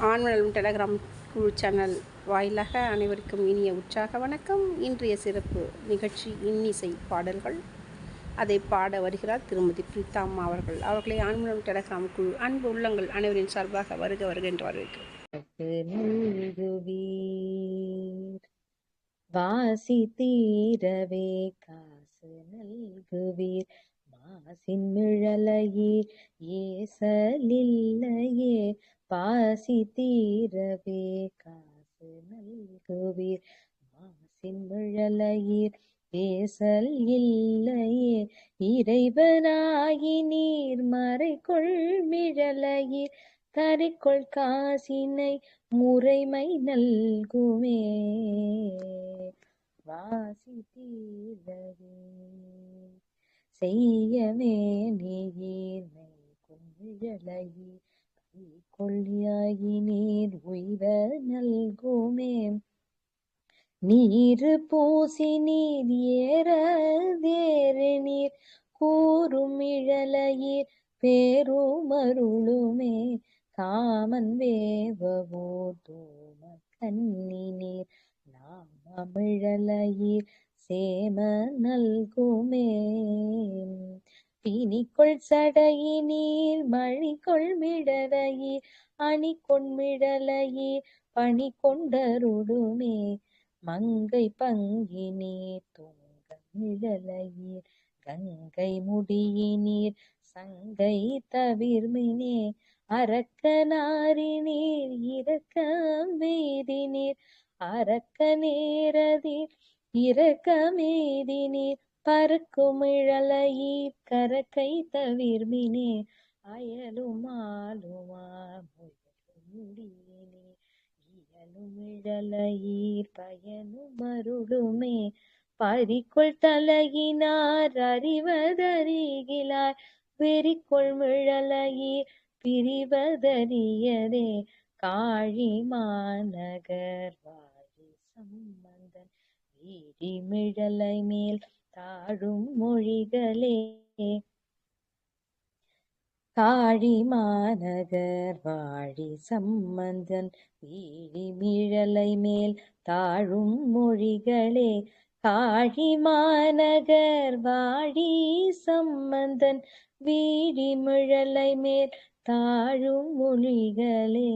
ஆண்மணலும் Telegram குழு channel வாயிலாக அனைவருக்கும் இனிய உற்சாக வணக்கம். இன்றைய சிறப்பு நிகழ்ச்சி இன்னிசை பாடல்கள். அதை பாட வருகிறார் திருமதி பிரீதா அம்மா அவர்கள். அவர்களை ஆண்மணலும் டெலகிராம் குழு அன்பு உள்ளங்கள் அனைவரின் சார்பாக வருக வருக என்று வரவேற்கிறோம். வாசி தீரவே காசு நல்குவீர், மாசின் மிழலையீர் ஏசலில்லையே. பாசி தீரவே காசு நல்குவீர், மாசின் மிழலையீர் ஏசல் இல்லையே. இறைவனாகி நீர் மறைகொள் மிழலையீர், கரைக்கொள் காசினை முறைமை நல்குமே. வாசி தீரவே செய்யவே நீர்மை கொள்மிழலையீர், கொள்ளியாகி நீர் உய்வ நல்குமே. நீரு பூசி நீர் ஏறதேறு நீர் கூறும் இழலையீர் பேருமருளுமே. காமன் வேவவோ தோம கன்னி நீர் நாமமிழலையீர் சேம நல்குமே. பிணிக்கொள் சடையினீர் மழிகொள் மிழலையீர், அணி கொண்மிழலையீர் பணி கொண்டருளுமே. மங்கை பங்கினீர் தூங்க மிழலையீர், கங்கை முடியினீர் சங்கை தவிர்மினே. அரக்கனாரினீர் இரக்கம் வேதினீர், அரக்க நேரதீர் இரக்கமேதினீர் பறக்கும் இழலையீர் கரக்கை தவிர்மினே. அயலும் ஆளுமா முடியினீர், இயலும் இழலையீர் பயனும் அருளுமே. பறிக்குள் தலையினார் அறிவதறிகிலார், வெறிக்கொள் மிழலையீர் பிரிவதறியதே. காழி மாநகர் வாழி சம்பந்தன் வீழி மிழலை மேல் தாழும் மொழிகளே. காழி மாநகர் வாழி சம்பந்தன் வீழி மிழலை மேல் தாழும் மொழிகளே. காழி மாநகர் வாழி சம்பந்தன் வீழி மிழலை மேல் தாழும் மொழிகளே.